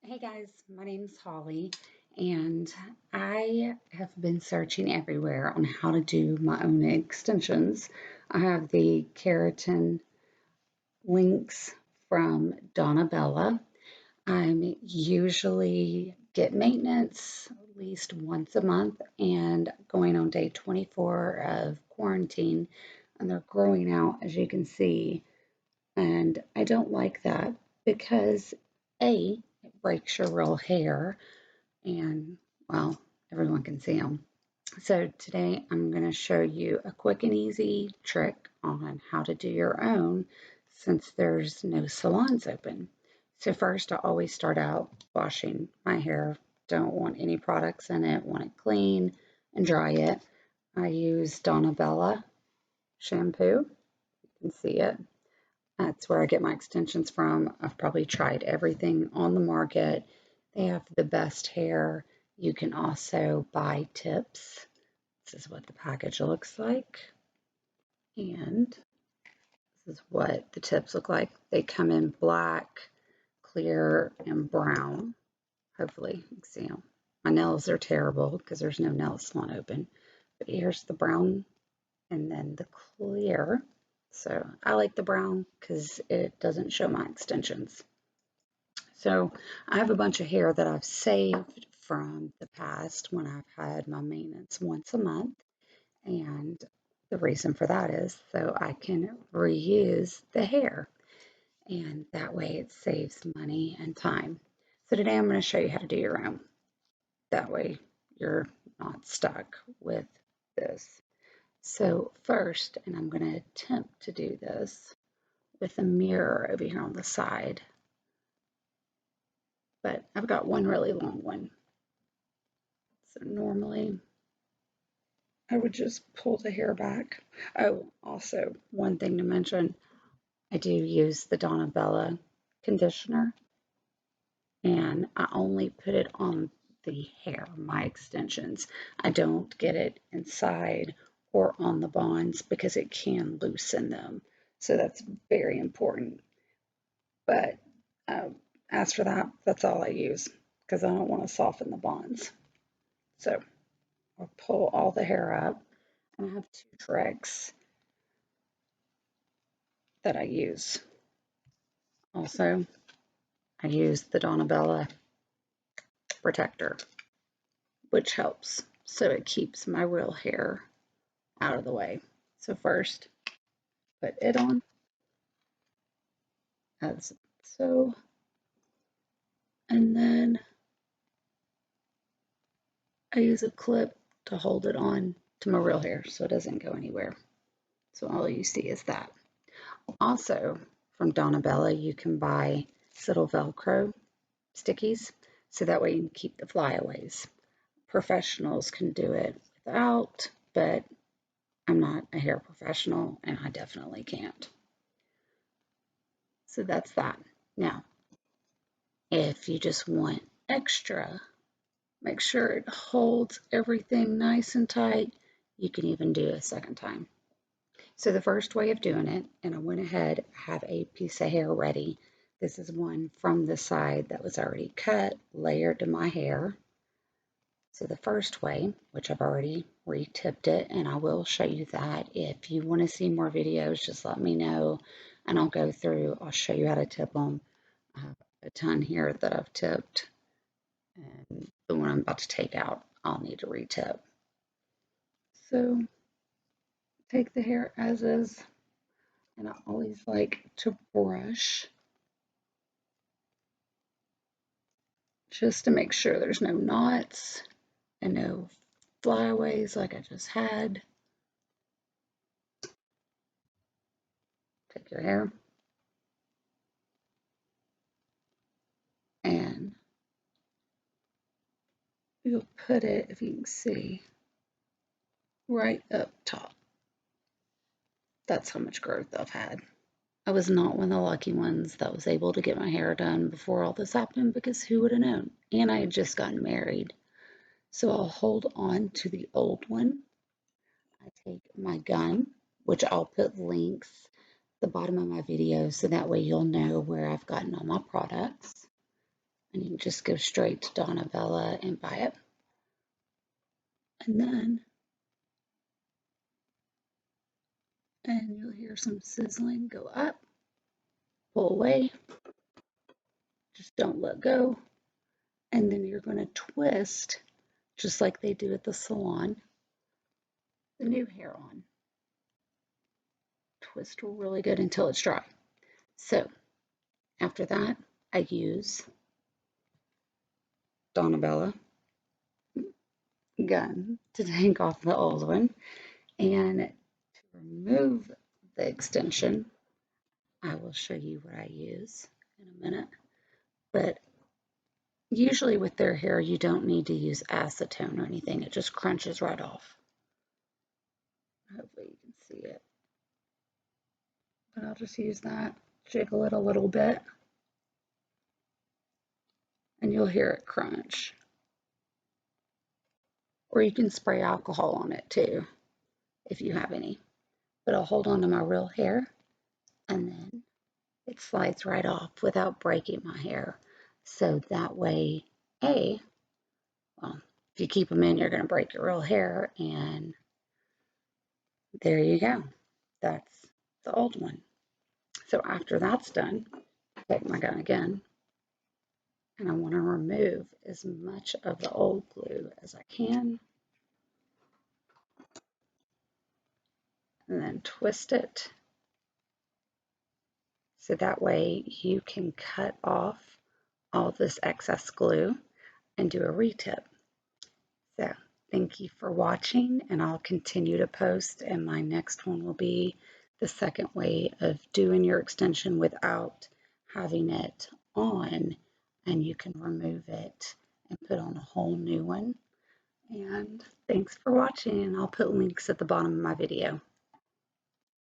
Hey guys, my name's Holly, and I have been searching everywhere on how to do my own extensions. I have the keratin links from Donna Bella. I'm usually get maintenance at least once a month and going on day 24 of quarantine, and they're growing out as you can see. And I don't like that because A, it breaks your real hair, and well, everyone can see them. So today I'm going to show you a quick and easy trick on how to do your own since there's no salons open. So first I always start out washing my hair. Don't want any products in it, want it clean and dry it. I use Donna Bella shampoo. You can see it. That's where I get my extensions from. I've probably tried everything on the market. They have the best hair. You can also buy tips. This is what the package looks like. And this is what the tips look like. They come in black, clear, and brown. Hopefully you can see them. My nails are terrible because there's no nail salon open. But here's the brown and then the clear. So I like the brown because it doesn't show my extensions. So I have a bunch of hair that I've saved from the past when I've had my maintenance once a month. And the reason for that is so I can reuse the hair. And that way it saves money and time. So today I'm going to show you how to do your own. That way you're not stuck with this. So first, and I'm going to attempt to do this with a mirror over here on the side, but I've got one really long one. So normally I would just pull the hair back. Oh, also one thing to mention, I do use the Donna Bella conditioner and I only put it on the hair, my extensions. I don't get it inside or on the bonds because it can loosen them. So that's very important. But as for that, that's all I use because I don't want to soften the bonds. So I'll pull all the hair up, and I have two tricks that I use. Also, I use the Donna Bella protector, which helps so it keeps my real hair out of the way. So first, put it on as so, and then I use a clip to hold it on to my real hair so it doesn't go anywhere. So all you see is that. Also, from Donna Bella, you can buy little Velcro stickies so that way you can keep the flyaways. Professionals can do it without, but I'm not a hair professional and I definitely can't. So that's that. Now, if you just want extra, make sure it holds everything nice and tight. You can even do a second time. So the first way of doing it, and I went ahead, have a piece of hair ready. This is one from the side that was already cut, layered to my hair. So the first way, which I've already re-tipped it, and I will show you that. If you want to see more videos, just let me know, and I'll go through, I'll show you how to tip them. I have a ton here that I've tipped, and the one I'm about to take out, I'll need to re-tip. So take the hair as is. And I always like to brush just to make sure there's no knots and no flyaways like I just had. Take your hair and you'll put it, if you can see, right up top. That's how much growth I've had. I was not one of the lucky ones that was able to get my hair done before all this happened because who would have known? And I had just gotten married. So I'll hold on to the old one. I take my gun, which I'll put links at the bottom of my video so that way you'll know where I've gotten all my products. And you can just go straight to Donna Bella and buy it. And then, and you'll hear some sizzling. Go up, pull away, just don't let go. And then you're going to twist, just like they do at the salon, the new hair on. Twist really good until it's dry. So after that, I use Donna Bella gun to take off the old one. And to remove the extension, I will show you what I use in a minute. But usually with their hair, you don't need to use acetone or anything. It just crunches right off. Hopefully you can see it. But I'll just use that, jiggle it a little bit, and you'll hear it crunch. Or you can spray alcohol on it too, if you have any. But I'll hold on to my real hair, and then it slides right off without breaking my hair. So that way, well, if you keep them in, you're going to break your real hair, and there you go. That's the old one. So after that's done, take my gun again, and I want to remove as much of the old glue as I can, and then twist it so that way you can cut off all this excess glue and do a retip. So thank you for watching, and I'll continue to post, and my next one will be the second way of doing your extension without having it on, and you can remove it and put on a whole new one. And thanks for watching, and I'll put links at the bottom of my video.